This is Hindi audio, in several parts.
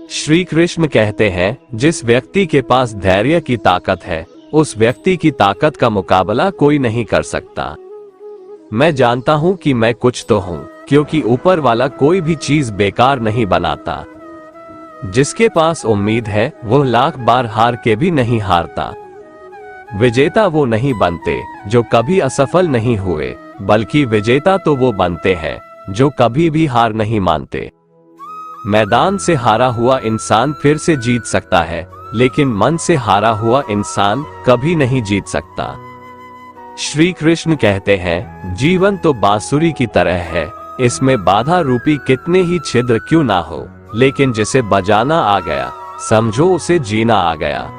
श्री कृष्ण कहते हैं, जिस व्यक्ति के पास धैर्य की ताकत है, उस व्यक्ति की ताकत का मुकाबला कोई नहीं कर सकता। मैं जानता हूं कि मैं कुछ तो हूं, क्योंकि ऊपर वाला कोई भी चीज बेकार नहीं बनाता। जिसके पास उम्मीद है वो लाख बार हार के भी नहीं हारता। विजेता वो नहीं बनते जो कभी असफल नहीं हुए, बल्कि विजेता तो वो बनते हैं जो कभी भी हार नहीं मानते। मैदान से हारा हुआ इंसान फिर से जीत सकता है, लेकिन मन से हारा हुआ इंसान कभी नहीं जीत सकता। श्री कृष्ण कहते हैं, जीवन तो बांसुरी की तरह है, इसमें बाधा रूपी कितने ही छिद्र क्यों ना हो, लेकिन जिसे बजाना आ गया, समझो उसे जीना आ गया।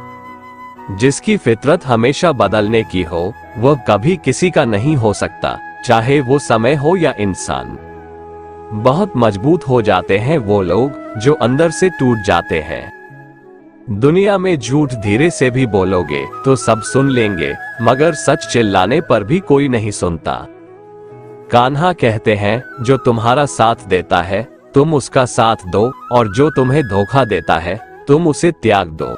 जिसकी फितरत हमेशा बदलने की हो, वह कभी किसी का नहीं हो सकता, चाहे वो समय हो या इंसान। बहुत मजबूत हो जाते हैं वो लोग जो अंदर से टूट जाते हैं। दुनिया में झूठ धीरे से भी बोलोगे तो सब सुन लेंगे, मगर सच चिल्लाने पर भी कोई नहीं सुनता। कान्हा कहते हैं, जो तुम्हारा साथ देता है तुम उसका साथ दो, और जो तुम्हें धोखा देता है तुम उसे त्याग दो।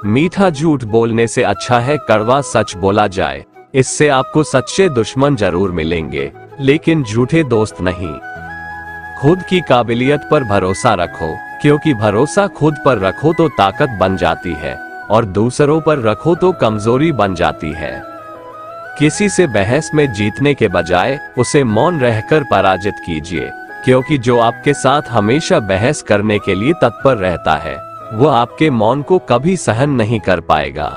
मीठा झूठ बोलने से अच्छा है कड़वा सच बोला जाए। इससे आपको सच्चे दुश्मन जरूर मिलेंगे, लेकिन झूठे दोस्त नहीं। खुद की काबिलियत पर भरोसा रखो, क्योंकि भरोसा खुद पर रखो तो ताकत बन जाती है, और दूसरों पर रखो तो कमजोरी बन जाती है। किसी से बहस में जीतने के बजाय उसे मौन रहकर पराजित कीजिए, क्योंकि जो आपके साथ हमेशा बहस करने के लिए तत्पर रहता है, वो आपके मौन को कभी सहन नहीं कर पाएगा।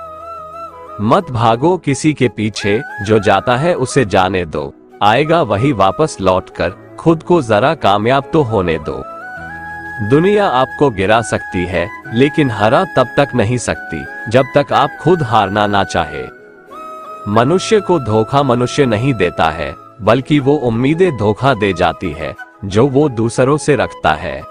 मत भागो किसी के पीछे, जो जाता है उसे जाने दो, आएगा वही वापस लौटकर, खुद को जरा कामयाब तो होने दो। दुनिया आपको गिरा सकती है, लेकिन हरा तब तक नहीं सकती जब तक आप खुद हारना ना चाहे। मनुष्य को धोखा मनुष्य नहीं देता है, बल्कि वो उम्मीदें धोखा दे जाती है जो वो दूसरों से रखता है।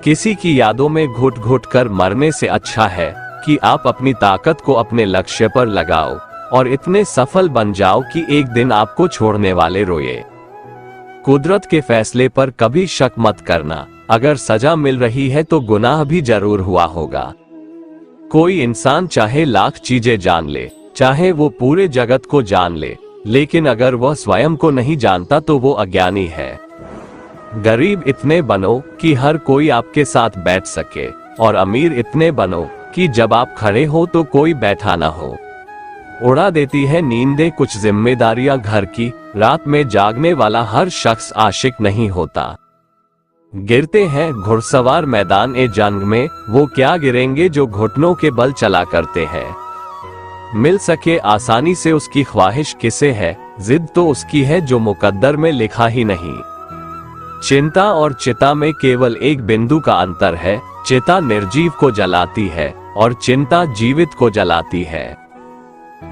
किसी की यादों में घुट घुट कर मरने से अच्छा है कि आप अपनी ताकत को अपने लक्ष्य पर लगाओ और इतने सफल बन जाओ कि एक दिन आपको छोड़ने वाले रोए। कुदरत के फैसले पर कभी शक मत करना, अगर सजा मिल रही है तो गुनाह भी जरूर हुआ होगा। कोई इंसान चाहे लाख चीजें जान ले, चाहे वो पूरे जगत को जान ले, लेकिन अगर वह स्वयं को नहीं जानता तो वो अज्ञानी है। गरीब इतने बनो कि हर कोई आपके साथ बैठ सके, और अमीर इतने बनो कि जब आप खड़े हो तो कोई बैठा ना हो। उड़ा देती है नींदें कुछ जिम्मेदारियां घर की, रात में जागने वाला हर शख्स आशिक नहीं होता। गिरते हैं घुड़सवार मैदान ए जंग में, वो क्या गिरेंगे जो घुटनों के बल चला करते हैं। मिल सके आसानी से उसकी ख्वाहिश किसे है, जिद तो उसकी है जो मुकद्दर में लिखा ही नहीं। चिंता और चिता में केवल एक बिंदु का अंतर है, चिता निर्जीव को जलाती है और चिंता जीवित को जलाती है।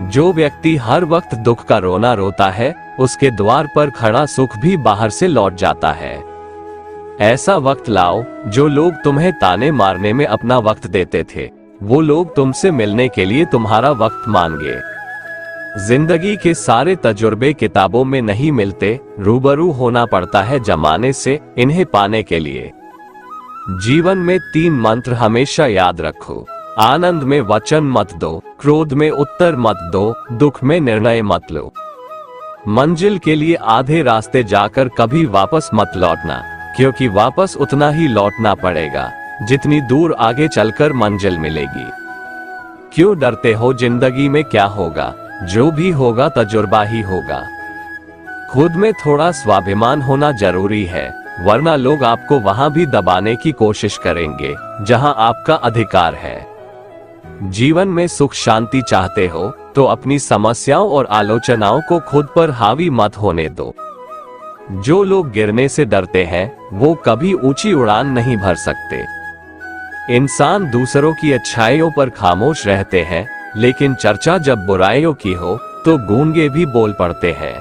जो व्यक्ति हर वक्त दुख का रोना रोता है, उसके द्वार पर खड़ा सुख भी बाहर से लौट जाता है। ऐसा वक्त लाओ जो लोग तुम्हें ताने मारने में अपना वक्त देते थे, वो लोग तुमसे मिलने के लिए तुम्हारा वक्त मांगे। जिंदगी के सारे तजुर्बे किताबों में नहीं मिलते, रूबरू होना पड़ता है जमाने से इन्हें पाने के लिए। जीवन में 3 मंत्र हमेशा याद रखो, आनंद में वचन मत दो, क्रोध में उत्तर मत दो, दुख में निर्णय मत लो। मंजिल के लिए आधे रास्ते जाकर कभी वापस मत लौटना, क्योंकि वापस उतना ही लौटना पड़ेगा जितनी दूर आगे चलकर मंजिल मिलेगी। क्यों डरते हो, जिंदगी में क्या होगा, जो भी होगा तजुर्बा ही होगा। खुद में थोड़ा स्वाभिमान होना जरूरी है, वरना लोग आपको वहां भी दबाने की कोशिश करेंगे जहां आपका अधिकार है। जीवन में सुख शांति चाहते हो तो अपनी समस्याओं और आलोचनाओं को खुद पर हावी मत होने दो। जो लोग गिरने से डरते हैं वो कभी ऊंची उड़ान नहीं भर सकते। इंसान दूसरों की अच्छाइयों पर खामोश रहते हैं, लेकिन चर्चा जब बुराइयों की हो तो गूंगे भी बोल पड़ते हैं।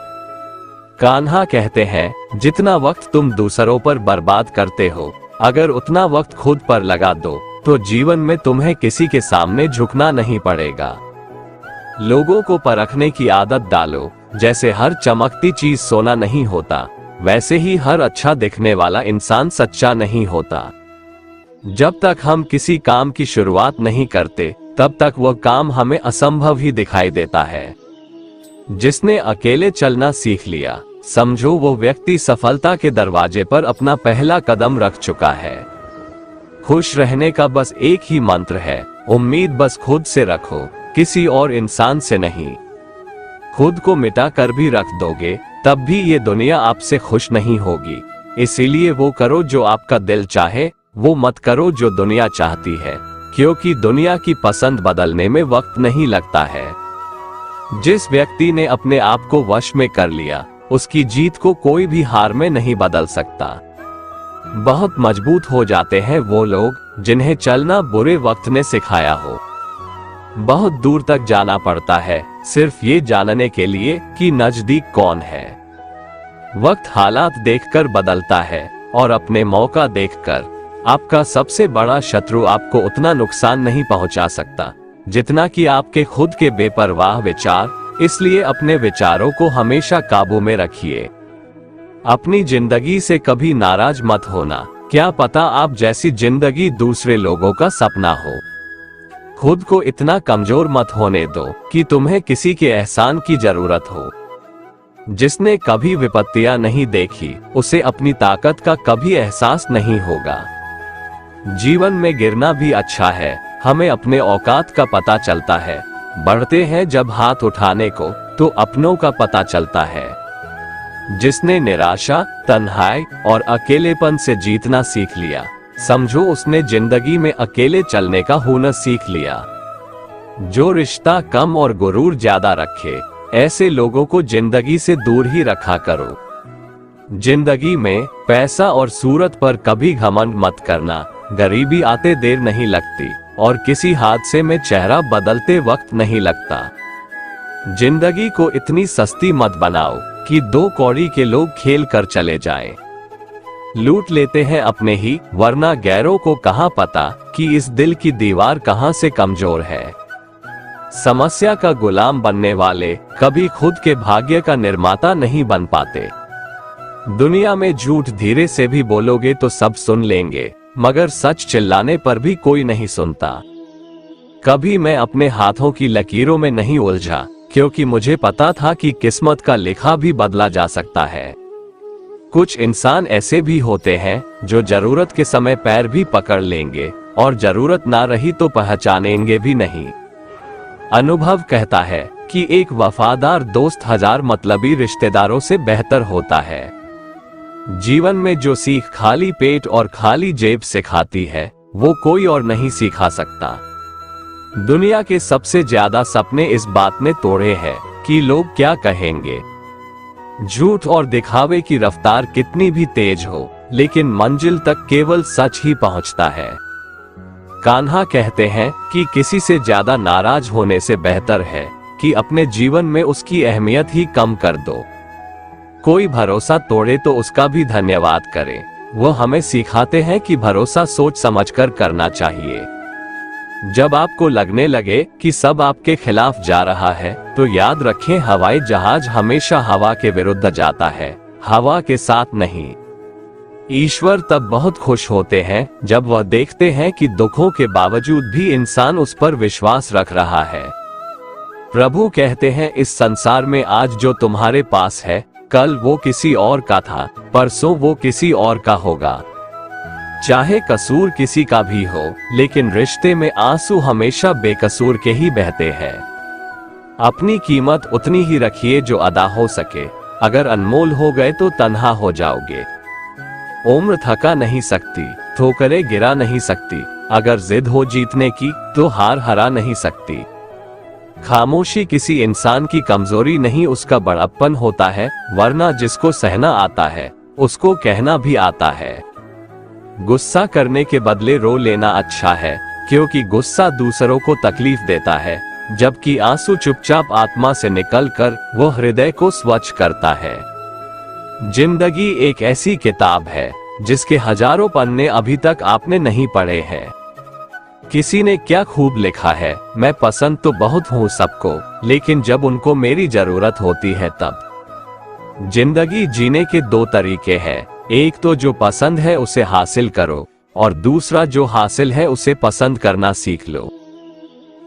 कान्हा कहते हैं, जितना वक्त तुम दूसरों पर बर्बाद करते हो, अगर उतना वक्त खुद पर लगा दो तो जीवन में तुम्हें किसी के सामने झुकना नहीं पड़ेगा। लोगों को परखने की आदत डालो, जैसे हर चमकती चीज सोना नहीं होता, वैसे ही हर अच्छा दिखने वाला इंसान सच्चा नहीं होता। जब तक हम किसी काम की शुरुआत नहीं करते तब तक वह काम हमें असंभव ही दिखाई देता है। जिसने अकेले चलना सीख लिया, समझो वो व्यक्ति सफलता के दरवाजे पर अपना पहला कदम रख चुका है। खुश रहने का बस एक ही मंत्र है, उम्मीद बस खुद से रखो, किसी और इंसान से नहीं। खुद को मिटा कर भी रख दोगे तब भी ये दुनिया आपसे खुश नहीं होगी। इसीलिए वो करो जो आपका दिल चाहे, वो मत करो जो दुनिया चाहती है, क्योंकि दुनिया की पसंद बदलने में वक्त नहीं लगता है। जिस व्यक्ति ने अपने आप को वश में कर लिया, उसकी जीत को कोई भी हार में नहीं बदल सकता। बहुत मजबूत हो जाते हैं वो लोग जिन्हें चलना बुरे वक्त ने सिखाया हो। बहुत दूर तक जाना पड़ता है सिर्फ ये जानने के लिए कि नजदीक कौन है। वक्त हालात देखकर बदलता है और अपने मौका देखकर। आपका सबसे बड़ा शत्रु आपको उतना नुकसान नहीं पहुंचा सकता जितना कि आपके खुद के बेपरवाह विचार। इसलिए अपने विचारों को हमेशा काबू में रखिए। अपनी जिंदगी से कभी नाराज मत होना, क्या पता आप जैसी जिंदगी दूसरे लोगों का सपना हो। खुद को इतना कमजोर मत होने दो कि तुम्हें किसी के एहसान की जरूरत हो। जिसने कभी विपत्तियां नहीं देखी, उसे अपनी ताकत का कभी एहसास नहीं होगा। जीवन में गिरना भी अच्छा है, हमें अपने औकात का पता चलता है। बढ़ते हैं जब हाथ उठाने को, तो अपनों का पता चलता है। जिसने निराशा, तन्हाई और अकेलेपन से जीतना सीख लिया, समझो उसने जिंदगी में अकेले चलने का हुनर सीख लिया। जो रिश्ता कम और गुरूर ज्यादा रखे, ऐसे लोगों को जिंदगी से दूर ही रखा करो। जिंदगी में पैसा और सूरत पर कभी घमंड मत करना, गरीबी आते देर नहीं लगती और किसी हादसे में चेहरा बदलते वक्त नहीं लगता। जिंदगी को इतनी सस्ती मत बनाओ कि 2 कौड़ी के लोग खेल कर चले जाएं। लूट लेते हैं अपने ही, वरना गैरों को कहां पता कि इस दिल की दीवार कहां से कमजोर है। समस्या का गुलाम बनने वाले कभी खुद के भाग्य का निर्माता नहीं बन पाते। दुनिया में झूठ धीरे से भी बोलोगे तो सब सुन लेंगे, मगर सच चिल्लाने पर भी कोई नहीं सुनता। कभी मैं अपने हाथों की लकीरों में नहीं उलझा, क्योंकि मुझे पता था कि किस्मत का लिखा भी बदला जा सकता है। कुछ इंसान ऐसे भी होते हैं जो जरूरत के समय पैर भी पकड़ लेंगे और जरूरत ना रही तो पहचानेंगे भी नहीं। अनुभव कहता है कि एक वफादार दोस्त 1000 मतलबी रिश्तेदारों से बेहतर होता है। जीवन में जो सीख खाली पेट और खाली जेब से खाती है, वो कोई और नहीं सिखा सकता। दुनिया के सबसे ज्यादा सपने इस बात ने तोड़े हैं कि लोग क्या कहेंगे। झूठ और दिखावे की रफ्तार कितनी भी तेज हो, लेकिन मंजिल तक केवल सच ही पहुंचता है। कान्हा कहते हैं कि किसी से ज्यादा नाराज होने से बेहतर है कि अपने जीवन में उसकी अहमियत ही कम कर दो। कोई भरोसा तोड़े तो उसका भी धन्यवाद करे। वो हमें सिखाते हैं कि भरोसा सोच समझकर करना चाहिए। जब आपको लगने लगे कि सब आपके खिलाफ जा रहा है, तो याद रखें हवाई जहाज हमेशा हवा के विरुद्ध जाता है, हवा के साथ नहीं। ईश्वर तब बहुत खुश होते हैं जब वह देखते हैं कि दुखों के बावजूद भी इंसान उस पर विश्वास रख रहा है। प्रभु कहते हैं, इस संसार में आज जो तुम्हारे पास है, कल वो किसी और का था, परसों वो किसी और का होगा। चाहे कसूर किसी का भी हो, लेकिन रिश्ते में आंसू हमेशा बेकसूर के ही बहते हैं। अपनी कीमत उतनी ही रखिए जो अदा हो सके। अगर अनमोल हो गए तो तन्हा हो जाओगे। उम्र थका नहीं सकती, ठोकरें गिरा नहीं सकती। अगर जिद हो जीतने की तो हार हरा नहीं सकती। खामोशी किसी इंसान की कमजोरी नहीं, उसका बड़प्पन होता है, वरना जिसको सहना आता है उसको कहना भी आता है। गुस्सा करने के बदले रो लेना अच्छा है, क्योंकि गुस्सा दूसरों को तकलीफ देता है, जबकि आंसू चुपचाप आत्मा से निकलकर वो हृदय को स्वच्छ करता है। जिंदगी एक ऐसी किताब है जिसके हजारों पन्ने अभी तक आपने नहीं पढ़े हैं। किसी ने क्या खूब लिखा है, मैं पसंद तो बहुत हूँ सबको, लेकिन जब उनको मेरी जरूरत होती है तब। जिंदगी जीने के 2 तरीके हैं, एक तो जो पसंद है उसे हासिल करो, और दूसरा जो हासिल है उसे पसंद करना सीख लो।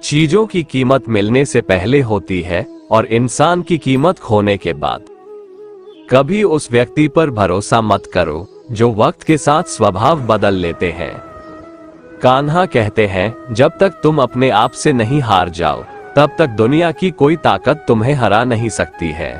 चीजों की कीमत मिलने से पहले होती है और इंसान की कीमत खोने के बाद। कभी उस व्यक्ति पर भरोसा मत करो जो वक्त के साथ स्वभाव बदल लेते हैं। कान्हा कहते हैं, जब तक तुम अपने आप से नहीं हार जाओ तब तक दुनिया की कोई ताकत तुम्हें हरा नहीं सकती है।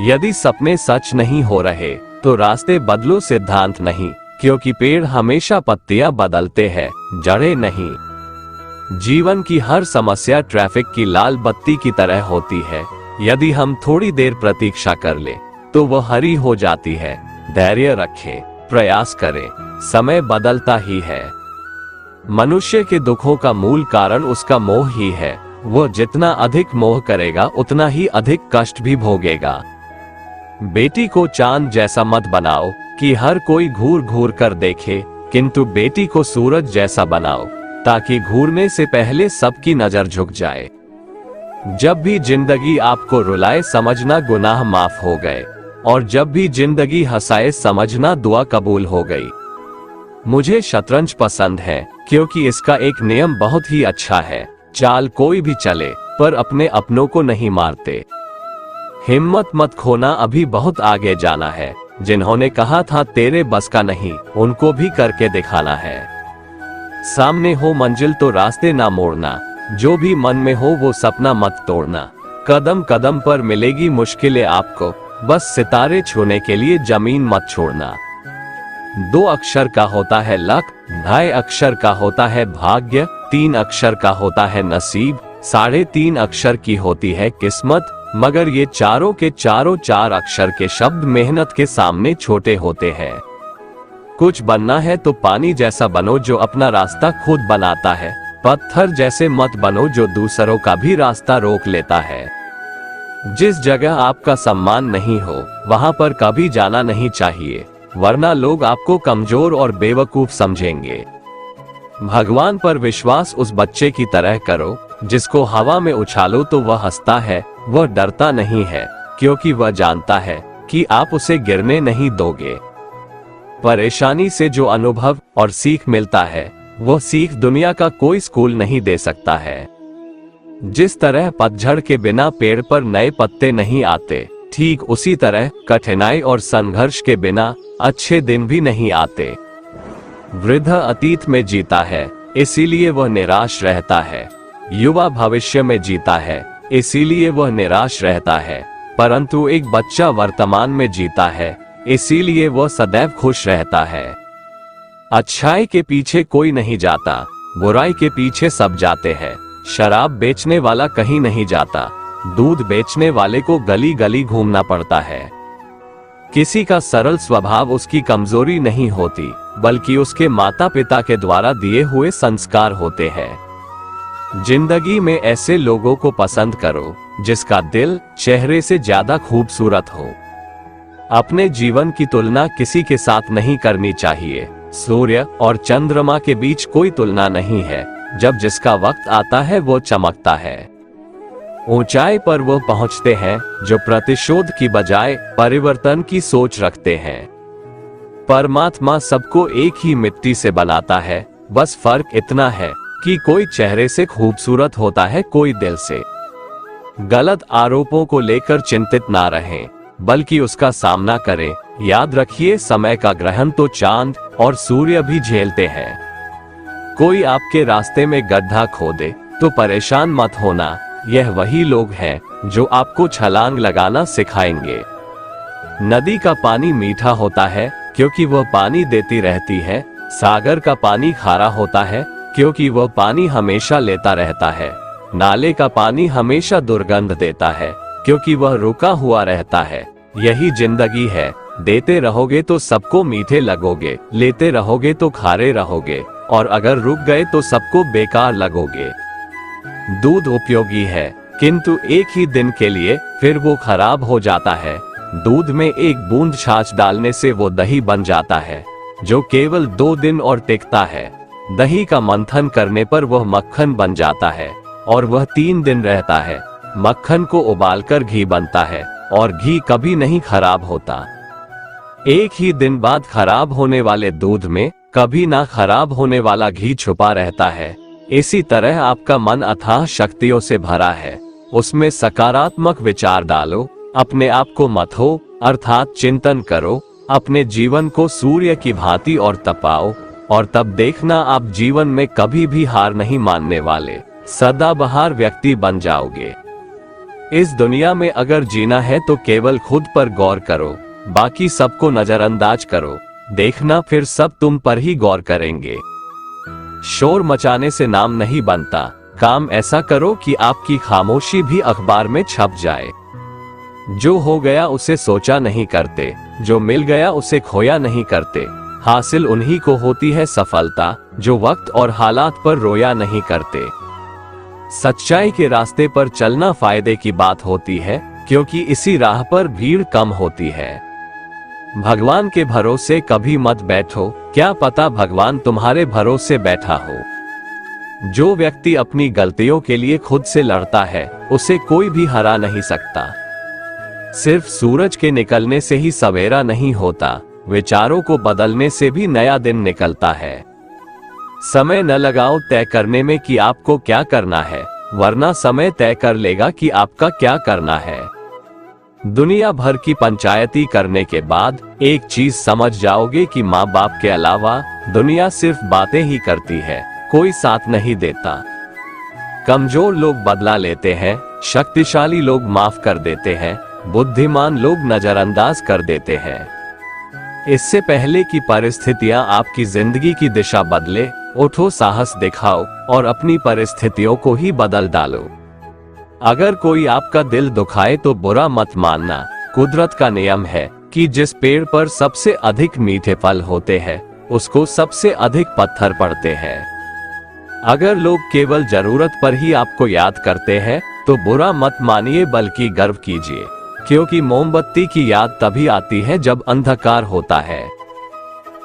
यदि सपने सच नहीं हो रहे तो रास्ते बदलो, सिद्धांत नहीं, क्योंकि पेड़ हमेशा पत्तियां बदलते हैं, जड़ें नहीं। जीवन की हर समस्या ट्रैफिक की लाल बत्ती की तरह होती है। यदि हम थोड़ी देर प्रतीक्षा कर ले तो वह हरी हो जाती है। धैर्य रखें, प्रयास करें, समय बदलता ही है। मनुष्य के दुखों का मूल कारण उसका मोह ही है। वो जितना अधिक मोह करेगा उतना ही अधिक कष्ट भी भोगेगा। बेटी को चांद जैसा मत बनाओ कि हर कोई घूर घूर कर देखे, किंतु बेटी को सूरज जैसा बनाओ ताकि घूरने से पहले सबकी नजर झुक जाए। जब भी जिंदगी आपको रुलाए समझना गुनाह माफ हो गए, और जब भी जिंदगी हंसाए समझना दुआ कबूल हो गई। मुझे शतरंज पसंद है क्योंकि इसका एक नियम बहुत ही अच्छा है, चाल कोई भी चले पर अपने अपनों को नहीं मारते। हिम्मत मत खोना, अभी बहुत आगे जाना है। जिन्होंने कहा था तेरे बस का नहीं, उनको भी करके दिखाना है। सामने हो मंजिल तो रास्ते ना मोड़ना, जो भी मन में हो वो सपना मत तोड़ना। कदम कदम पर मिलेगी मुश्किलें आपको, बस सितारे छूने के लिए जमीन मत छोड़ना। 2 अक्षर का होता है लक, 2.5 अक्षर का होता है भाग्य, 3 अक्षर का होता है नसीब, 3.5 अक्षर की होती है किस्मत। मगर ये चारों के चारों 4 अक्षर के शब्द मेहनत के सामने छोटे होते हैं। कुछ बनना है तो पानी जैसा बनो जो अपना रास्ता खुद बनाता है। पत्थर जैसे मत बनो जो दूसरों का भी रास्ता रोक लेता है। जिस जगह आपका सम्मान नहीं हो वहां पर कभी जाना नहीं चाहिए, वरना लोग आपको कमजोर और बेवकूफ समझेंगे। भगवान पर विश्वास उस बच्चे की तरह करो जिसको हवा में उछालो तो वह हंसता है। वह डरता नहीं है क्योंकि वह जानता है कि आप उसे गिरने नहीं दोगे। परेशानी से जो अनुभव और सीख मिलता है वह सीख दुनिया का कोई स्कूल नहीं दे सकता है। जिस तरह पतझड़ के बिना पेड़ पर नए पत्ते नहीं आते, ठीक उसी तरह कठिनाई और संघर्ष के बिना अच्छे दिन भी नहीं आते। वृद्ध अतीत में जीता है इसीलिए वह निराश रहता है, युवा भविष्य में जीता है इसीलिए वह निराश रहता है, परंतु एक बच्चा वर्तमान में जीता है इसीलिए वह सदैव खुश रहता है। अच्छाई के पीछे कोई नहीं जाता, बुराई के पीछे सब जाते हैं। शराब बेचने वाला कहीं नहीं जाता, दूध बेचने वाले को गली गली घूमना पड़ता है। किसी का सरल स्वभाव उसकी कमजोरी नहीं होती, बल्कि उसके माता पिता के द्वारा दिए हुए संस्कार होते हैं। जिंदगी में ऐसे लोगों को पसंद करो जिसका दिल चेहरे से ज्यादा खूबसूरत हो। अपने जीवन की तुलना किसी के साथ नहीं करनी चाहिए। सूर्य और चंद्रमा के बीच कोई तुलना नहीं है, जब जिसका वक्त आता है वो चमकता है। ऊंचाई पर वो पहुंचते हैं जो प्रतिशोध की बजाय परिवर्तन की सोच रखते हैं। परमात्मा सबको एक ही मिट्टी से बनाता है, बस फर्क इतना है कि कोई चेहरे से खूबसूरत होता है, कोई दिल से। गलत आरोपों को लेकर चिंतित ना रहें, बल्कि उसका सामना करें। याद रखिए, समय का ग्रहण तो चांद और सूर्य भी झेलते हैं। कोई आपके रास्ते में गड्ढा खोदे तो परेशान मत होना, यह वही लोग हैं जो आपको छलांग लगाना सिखाएंगे। नदी का पानी मीठा होता है क्योंकि वह पानी देती रहती है। सागर का पानी खारा होता है क्योंकि वह पानी हमेशा लेता रहता है। नाले का पानी हमेशा दुर्गंध देता है क्योंकि वह रुका हुआ रहता है। यही जिंदगी है, देते रहोगे तो सबको मीठे लगोगे, लेते रहोगे तो खारे रहोगे, और अगर रुक गए तो सबको बेकार लगोगे। दूध उपयोगी है किंतु एक ही दिन के लिए, फिर वो खराब हो जाता है। दूध में एक बूंद छाछ डालने से वो दही बन जाता है जो केवल 2 दिन और टिकता है। दही का मंथन करने पर वह मक्खन बन जाता है और वह 3 दिन रहता है। मक्खन को उबालकर घी बनता है और घी कभी नहीं खराब होता। एक ही दिन बाद खराब होने वाले दूध में कभी ना खराब होने वाला घी छुपा रहता है। इसी तरह आपका मन अथाह शक्तियों से भरा है, उसमें सकारात्मक विचार डालो, अपने आप को मथो अर्थात चिंतन करो, अपने जीवन को सूर्य की भांति और तपाओ, और तब देखना आप जीवन में कभी भी हार नहीं मानने वाले सदाबहार व्यक्ति बन जाओगे। इस दुनिया में अगर जीना है तो केवल खुद पर गौर करो, बाकी सबको नजरअंदाज करो, देखना फिर सब तुम पर ही गौर करेंगे। शोर मचाने से नाम नहीं बनता, काम ऐसा करो कि आपकी खामोशी भी अखबार में छप जाए। जो हो गया उसे सोचा नहीं करते, जो मिल गया उसे खोया नहीं करते। हासिल उन्हीं को होती है सफलता जो वक्त और हालात पर रोया नहीं करते। सच्चाई के रास्ते पर चलना फायदे की बात होती है, क्योंकि इसी राह पर भीड़ कम होती है। भगवान के भरोसे कभी मत बैठो, क्या पता भगवान तुम्हारे भरोसे बैठा हो। जो व्यक्ति अपनी गलतियों के लिए खुद से लड़ता है उसे कोई भी हरा नहीं सकता। सिर्फ सूरज के निकलने से ही सवेरा नहीं होता, विचारों को बदलने से भी नया दिन निकलता है। समय न लगाओ तय करने में कि आपको क्या करना है, वरना समय तय कर लेगा कि आपका क्या करना है। दुनिया भर की पंचायती करने के बाद एक चीज समझ जाओगे कि माँ बाप के अलावा दुनिया सिर्फ बातें ही करती है, कोई साथ नहीं देता। कमजोर लोग बदला लेते हैं, शक्तिशाली लोग माफ कर देते हैं, बुद्धिमान लोग नजरअंदाज कर देते हैं। इससे पहले कि परिस्थितियां आपकी जिंदगी की दिशा बदले, उठो, साहस दिखाओ और अपनी परिस्थितियों को ही बदल डालो। अगर कोई आपका दिल दुखाए तो बुरा मत मानना, कुदरत का नियम है कि जिस पेड़ पर सबसे अधिक मीठे फल होते हैं उसको सबसे अधिक पत्थर पड़ते हैं। अगर लोग केवल जरूरत पर ही आपको याद करते हैं तो बुरा मत मानिए, बल्कि गर्व कीजिए, क्योंकि मोमबत्ती की याद तभी आती है जब अंधकार होता है।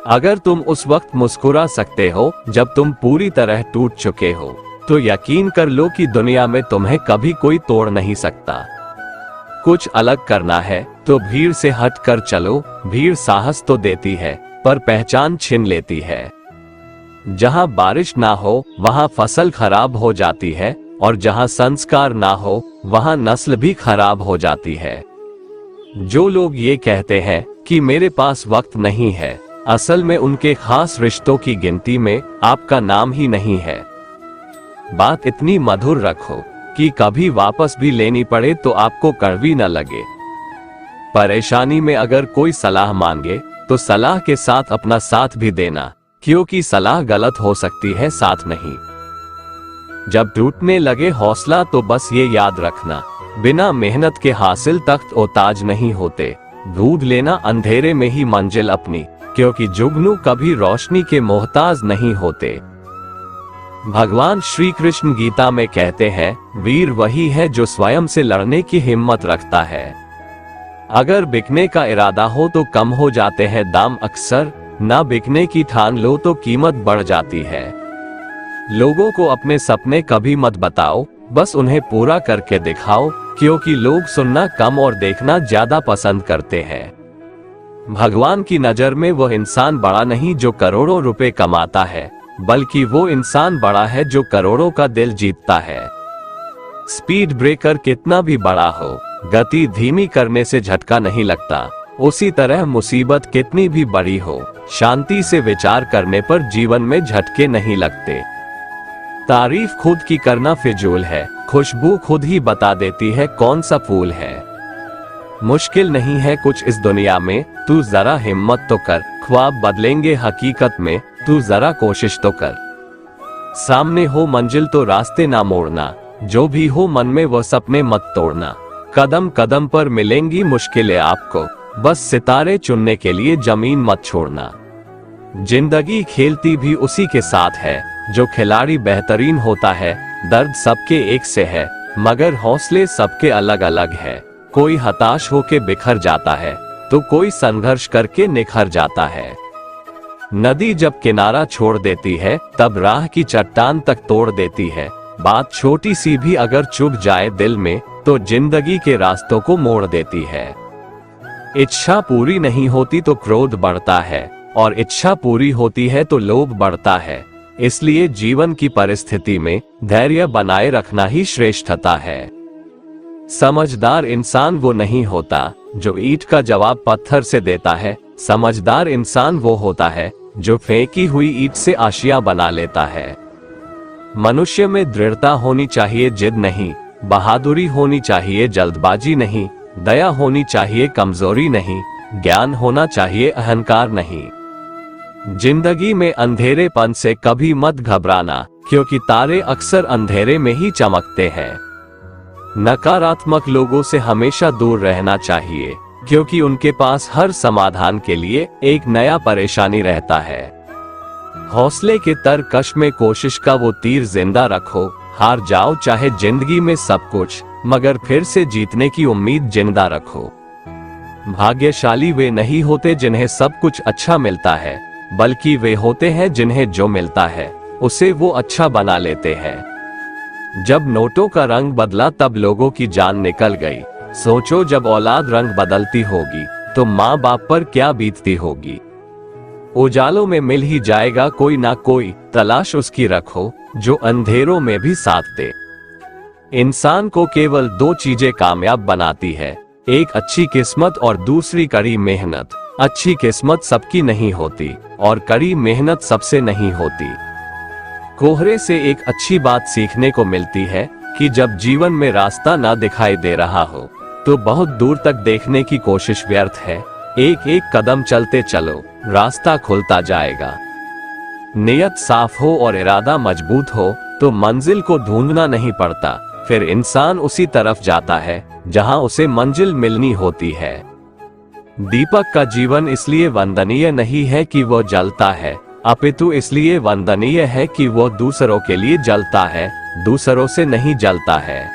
अगर तुम उस वक्त मुस्कुरा सकते हो जब तुम पूरी तरह टूट चुके हो, तो यकीन कर लो कि दुनिया में तुम्हें कभी कोई तोड़ नहीं सकता। कुछ अलग करना है तो भीड़ से हट कर चलो। भीड़ साहस तो देती है पर पहचान छीन लेती है। जहां बारिश ना हो वहां फसल खराब हो जाती है, और जहां संस्कार ना हो वहां नस्ल भी खराब हो जाती है। जो लोग ये कहते हैं कि मेरे पास वक्त नहीं है, असल में उनके खास रिश्तों की गिनती में आपका नाम ही नहीं है। बात इतनी मधुर रखो कि कभी वापस भी लेनी पड़े तो आपको कड़वी न लगे। परेशानी में अगर कोई सलाह मांगे तो सलाह के साथ अपना साथ भी देना, क्योंकि सलाह गलत हो सकती है, साथ नहीं। जब टूटने लगे हौसला तो बस ये याद रखना, बिना मेहनत के हासिल तख्त और ताज नहीं होते। ढूंढ लेना अंधेरे में ही मंजिल अपनी, क्योंकि जुगनू कभी रोशनी के मोहताज नहीं होते। भगवान श्री कृष्ण गीता में कहते हैं, वीर वही है जो स्वयं से लड़ने की हिम्मत रखता है। अगर बिकने का इरादा हो तो कम हो जाते हैं दाम अक्सर, ना बिकने की ठान लो तो कीमत बढ़ जाती है। लोगों को अपने सपने कभी मत बताओ, बस उन्हें पूरा करके दिखाओ, क्योंकि लोग सुनना कम और देखना ज्यादा पसंद करते हैं। भगवान की नजर में वो इंसान बड़ा नहीं जो करोड़ों रुपए कमाता है, बल्कि वो इंसान बड़ा है जो करोड़ों का दिल जीतता है। स्पीड ब्रेकर कितना भी बड़ा हो, गति धीमी करने से झटका नहीं लगता। उसी तरह मुसीबत कितनी भी बड़ी हो, शांति से विचार करने पर जीवन में झटके नहीं लगते। तारीफ खुद की करना फिजूल है, खुशबू खुद ही बता देती है कौन सा फूल है। मुश्किल नहीं है कुछ इस दुनिया में, तू जरा हिम्मत तो कर। ख्वाब बदलेंगे हकीकत में, तू जरा कोशिश तो कर। सामने हो मंजिल तो रास्ते ना मोड़ना, जो भी हो मन में वो सपने मत तोड़ना। कदम कदम पर मिलेंगी मुश्किलें आपको, बस सितारे चुनने के लिए जमीन मत छोड़ना। जिंदगी खेलती भी उसी के साथ है, जो खिलाड़ी बेहतरीन होता है। दर्द सबके एक से है, मगर हौसले सबके अलग अलग है। कोई हताश होके बिखर जाता है तो कोई संघर्ष करके निखर जाता है। नदी जब किनारा छोड़ देती है तब राह की चट्टान तक तोड़ देती है। बात छोटी सी भी अगर चुभ जाए दिल में तो जिंदगी के रास्तों को मोड़ देती है। इच्छा पूरी नहीं होती तो क्रोध बढ़ता है, और इच्छा पूरी होती है तो लोभ बढ़ता है। इसलिए जीवन की परिस्थिति में धैर्य बनाए रखना ही श्रेष्ठता है। समझदार इंसान वो नहीं होता जो ईंट का जवाब पत्थर से देता है। समझदार इंसान वो होता है जो फेंकी हुई ईंट से आशियां बना लेता है। मनुष्य में दृढ़ता होनी चाहिए, जिद नहीं। बहादुरी होनी चाहिए, जल्दबाजी नहीं। दया होनी चाहिए, कमजोरी नहीं। ज्ञान होना चाहिए, अहंकार नहीं। जिंदगी में अंधेरेपन से कभी मत घबराना, क्योंकि तारे अक्सर अंधेरे में ही चमकते हैं। नकारात्मक लोगों से हमेशा दूर रहना चाहिए, क्योंकि उनके पास हर समाधान के लिए एक नया परेशानी रहता है। हौसले के तरकश में कोशिश का वो तीर जिंदा रखो। हार जाओ चाहे जिंदगी में सब कुछ, मगर फिर से जीतने की उम्मीद जिंदा रखो। भाग्यशाली वे नहीं होते जिन्हें सब कुछ अच्छा मिलता है, बल्कि वे होते हैं जिन्हें जो मिलता है उसे वो अच्छा बना लेते हैं। जब नोटों का रंग बदला तब लोगों की जान निकल गई। सोचो जब औलाद रंग बदलती होगी तो माँ बाप पर क्या बीतती होगी। उजालों में मिल ही जाएगा कोई ना कोई, तलाश उसकी रखो जो अंधेरों में भी साथ दे। इंसान को केवल दो चीजें कामयाब बनाती है, एक अच्छी किस्मत और दूसरी कड़ी मेहनत। अच्छी किस्मत सबकी नहीं होती और कड़ी मेहनत सबसे नहीं होती। कोहरे से एक अच्छी बात सीखने को मिलती है कि जब जीवन में रास्ता ना दिखाई दे रहा हो तो बहुत दूर तक देखने की कोशिश व्यर्थ है। एक एक कदम चलते चलो, रास्ता खुलता जाएगा। नियत साफ हो और इरादा मजबूत हो तो मंजिल को ढूंढना नहीं पड़ता, फिर इंसान उसी तरफ जाता है जहां उसे मंजिल मिलनी होती है। दीपक का जीवन इसलिए वंदनीय नहीं है कि वो जलता है, अपितु इसलिए वंदनीय है कि वो दूसरों के लिए जलता है, दूसरों से नहीं जलता है।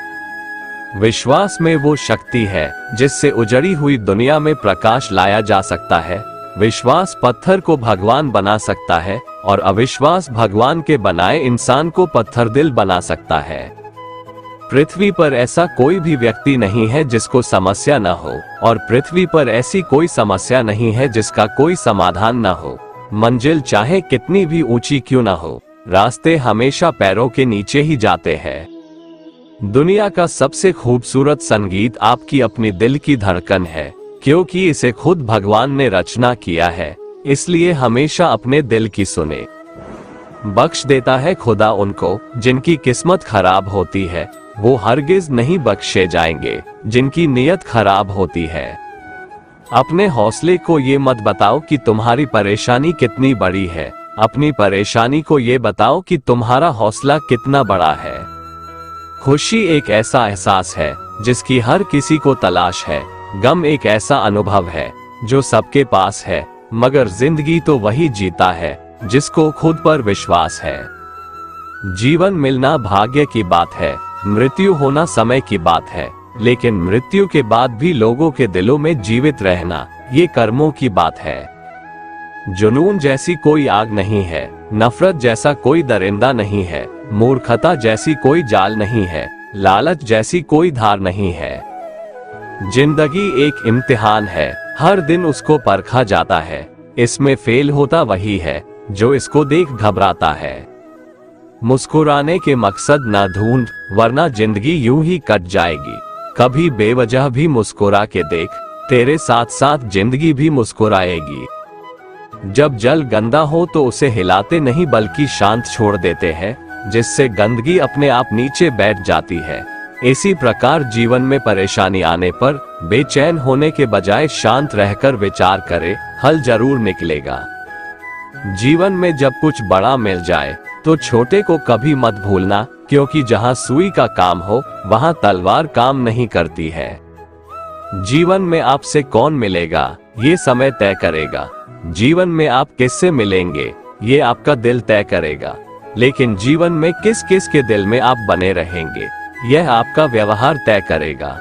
विश्वास में वो शक्ति है जिससे उजड़ी हुई दुनिया में प्रकाश लाया जा सकता है। विश्वास पत्थर को भगवान बना सकता है और अविश्वास भगवान के बनाए इंसान को पत्थर दिल बना सकता है। पृथ्वी पर ऐसा कोई भी व्यक्ति नहीं है जिसको समस्या न हो, और पृथ्वी पर ऐसी कोई समस्या नहीं है जिसका कोई समाधान न हो। मंजिल चाहे कितनी भी ऊंची क्यों न हो, रास्ते हमेशा पैरों के नीचे ही जाते हैं। दुनिया का सबसे खूबसूरत संगीत आपकी अपनी दिल की धड़कन है, क्योंकि इसे खुद भगवान ने रचना किया है। इसलिए हमेशा अपने दिल की सुने। बख्श देता है खुदा उनको जिनकी किस्मत खराब होती है, वो हरगिज नहीं बख्शे जाएंगे जिनकी नियत खराब होती है। अपने हौसले को ये मत बताओ कि तुम्हारी परेशानी कितनी बड़ी है, अपनी परेशानी को ये बताओ कि तुम्हारा हौसला कितना बड़ा है। खुशी एक ऐसा एहसास है जिसकी हर किसी को तलाश है। गम एक ऐसा अनुभव है जो सबके पास है, मगर जिंदगी तो वही जीता है जिसको खुद पर विश्वास है। जीवन मिलना भाग्य की बात है, मृत्यु होना समय की बात है, लेकिन मृत्यु के बाद भी लोगों के दिलों में जीवित रहना ये कर्मों की बात है। जुनून जैसी कोई आग नहीं है, नफरत जैसा कोई दरिंदा नहीं है, मूर्खता जैसी कोई जाल नहीं है, लालच जैसी कोई धार नहीं है। जिंदगी एक इम्तिहान है, हर दिन उसको परखा जाता है। इसमें फेल होता वही है जो इसको देख घबराता है। मुस्कुराने के मकसद ना ढूंढ, वरना जिंदगी यूं ही कट जाएगी। कभी बेवजह भी मुस्कुरा के देख, तेरे साथ साथ जिंदगी भी मुस्कुराएगी। जब जल गंदा हो तो उसे हिलाते नहीं बल्कि शांत छोड़ देते हैं, जिससे गंदगी अपने आप नीचे बैठ जाती है। इसी प्रकार जीवन में परेशानी आने पर बेचैन होने के बजाय शांत रहकर विचार करे, हल जरूर निकलेगा। जीवन में जब कुछ बड़ा मिल जाए तो छोटे को कभी मत भूलना, क्योंकि जहां सुई का काम हो वहां तलवार काम नहीं करती है। जीवन में आपसे कौन मिलेगा ये समय तय करेगा। जीवन में आप किससे मिलेंगे ये आपका दिल तय करेगा, लेकिन जीवन में किस किस के दिल में आप बने रहेंगे यह आपका व्यवहार तय करेगा।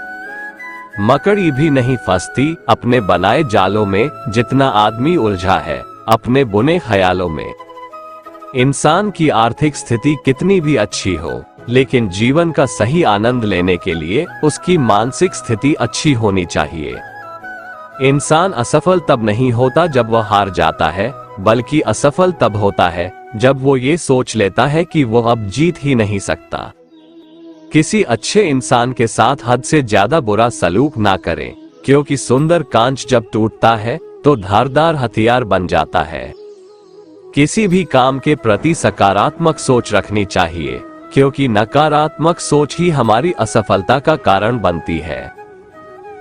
मकड़ी भी नहीं फंसती अपने बनाए जालों में जितना आदमी उलझा है अपने बुने ख्यालों में। इंसान की आर्थिक स्थिति कितनी भी अच्छी हो, लेकिन जीवन का सही आनंद लेने के लिए उसकी मानसिक स्थिति अच्छी होनी चाहिए। इंसान असफल तब नहीं होता जब वह हार जाता है, बल्कि असफल तब होता है जब वो ये सोच लेता है कि वो अब जीत ही नहीं सकता। किसी अच्छे इंसान के साथ हद से ज्यादा बुरा सलूक ना करें, क्योंकि सुंदर कांच जब टूटता है तो धारदार हथियार बन जाता है। किसी भी काम के प्रति सकारात्मक सोच रखनी चाहिए, क्योंकि नकारात्मक सोच ही हमारी असफलता का कारण बनती है।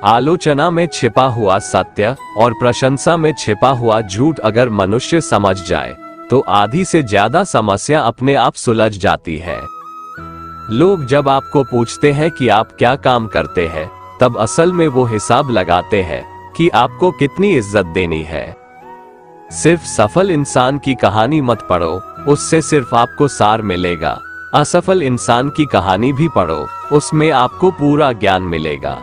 आलोचना में छिपा हुआ सत्य और प्रशंसा में छिपा हुआ झूठ अगर मनुष्य समझ जाए तो आधी से ज्यादा समस्या अपने आप सुलझ जाती है। लोग जब आपको पूछते हैं कि आप क्या काम करते हैं, तब असल में वो हिसाब लगाते हैं कि आपको कितनी इज्जत देनी है। सिर्फ सफल इंसान की कहानी मत पढ़ो, उससे सिर्फ आपको सार मिलेगा। असफल इंसान की कहानी भी पढ़ो, उसमें आपको पूरा ज्ञान मिलेगा।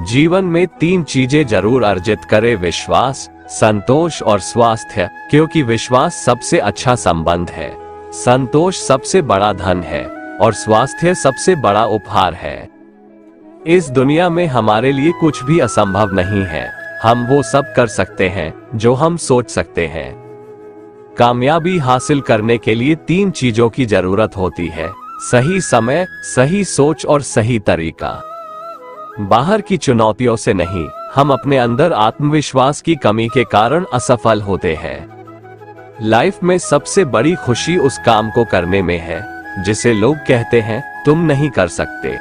जीवन में 3 चीजें जरूर अर्जित करें: विश्वास, संतोष और स्वास्थ्य, क्योंकि विश्वास सबसे अच्छा संबंध है, संतोष सबसे बड़ा धन है और स्वास्थ्य सबसे बड़ा उपहार है। इस दुनिया में हमारे लिए कुछ भी असंभव नहीं है। हम वो सब कर सकते हैं जो हम सोच सकते हैं। कामयाबी हासिल करने के लिए 3 चीजों की जरूरत होती है: सही समय, सही सोच और सही तरीका। बाहर की चुनौतियों से नहीं, हम अपने अंदर आत्मविश्वास की कमी के कारण असफल होते हैं। लाइफ में सबसे बड़ी खुशी उस काम को करने में है जिसे लोग कहते हैं तुम नहीं कर सकते।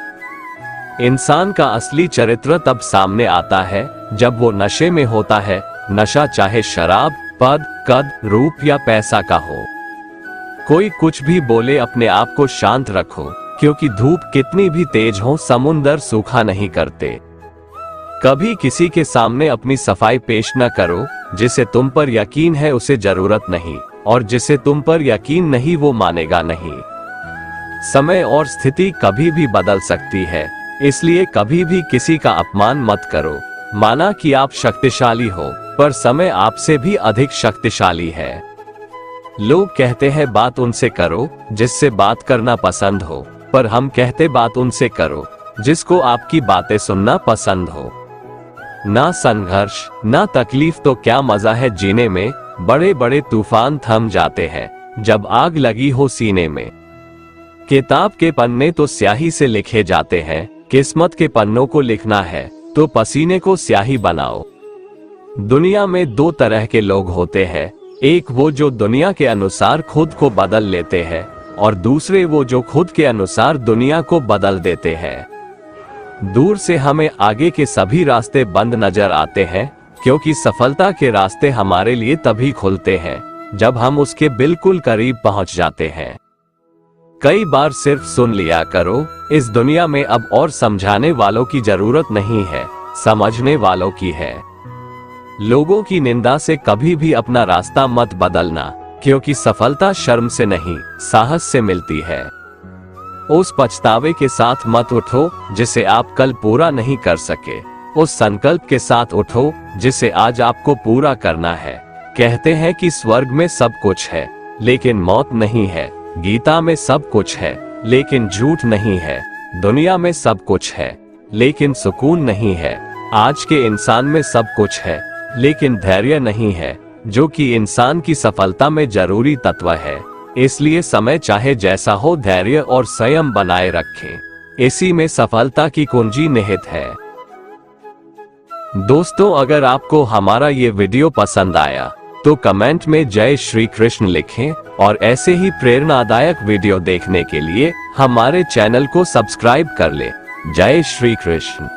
इंसान का असली चरित्र तब सामने आता है जब वो नशे में होता है, नशा चाहे शराब, पद, कद, रूप या पैसा का हो। कोई कुछ भी बोले, अपने आप को शांत रखो, क्योंकि धूप कितनी भी तेज हो, समुंदर सूखा नहीं करते। कभी किसी के सामने अपनी सफाई पेश न करो। जिसे तुम पर यकीन है उसे जरूरत नहीं, और जिसे तुम पर यकीन नहीं वो मानेगा नहीं। समय और स्थिति कभी भी बदल सकती है, इसलिए कभी भी किसी का अपमान मत करो। माना कि आप शक्तिशाली हो, पर समय आपसे भी अधिक शक्तिशाली है। लोग कहते हैं बात उनसे करो जिससे बात करना पसंद हो, पर हम कहते बात उनसे करो जिसको आपकी बातें सुनना पसंद हो। ना संघर्ष ना तकलीफ तो क्या मजा है जीने में। बड़े बड़े तूफान थम जाते हैं जब आग लगी हो सीने में। किताब के पन्ने तो स्याही से लिखे जाते हैं, किस्मत के पन्नों को लिखना है तो पसीने को स्याही बनाओ। दुनिया में 2 तरह के लोग होते हैं, एक वो जो दुनिया के अनुसार खुद को बदल लेते हैं, और दूसरे वो जो खुद के अनुसार दुनिया को बदल देते हैं। दूर से हमें आगे के सभी रास्ते बंद नजर आते हैं, क्योंकि सफलता के रास्ते हमारे लिए तभी खुलते हैं जब हम उसके बिल्कुल करीब पहुंच जाते हैं। कई बार सिर्फ सुन लिया करो, इस दुनिया में अब और समझाने वालों की जरूरत नहीं है, समझने वालों की है। लोगों की निंदा से कभी भी अपना रास्ता मत बदलना, क्योंकि सफलता शर्म से नहीं, साहस से मिलती है। उस पछतावे के साथ मत उठो जिसे आप कल पूरा नहीं कर सके, उस संकल्प के साथ उठो जिसे आज आपको पूरा करना है। कहते हैं कि स्वर्ग में सब कुछ है लेकिन मौत नहीं है, गीता में सब कुछ है लेकिन झूठ नहीं है, दुनिया में सब कुछ है लेकिन सुकून नहीं है, आज के इंसान में सब कुछ है लेकिन धैर्य नहीं है, जो कि इंसान की सफलता में जरूरी तत्व है। इसलिए समय चाहे जैसा हो, धैर्य और संयम बनाए रखें, इसी में सफलता की कुंजी निहित है। दोस्तों, अगर आपको हमारा ये वीडियो पसंद आया तो कमेंट में जय श्री कृष्ण लिखें, और ऐसे ही प्रेरणादायक वीडियो देखने के लिए हमारे चैनल को सब्सक्राइब कर लें। जय श्री कृष्ण।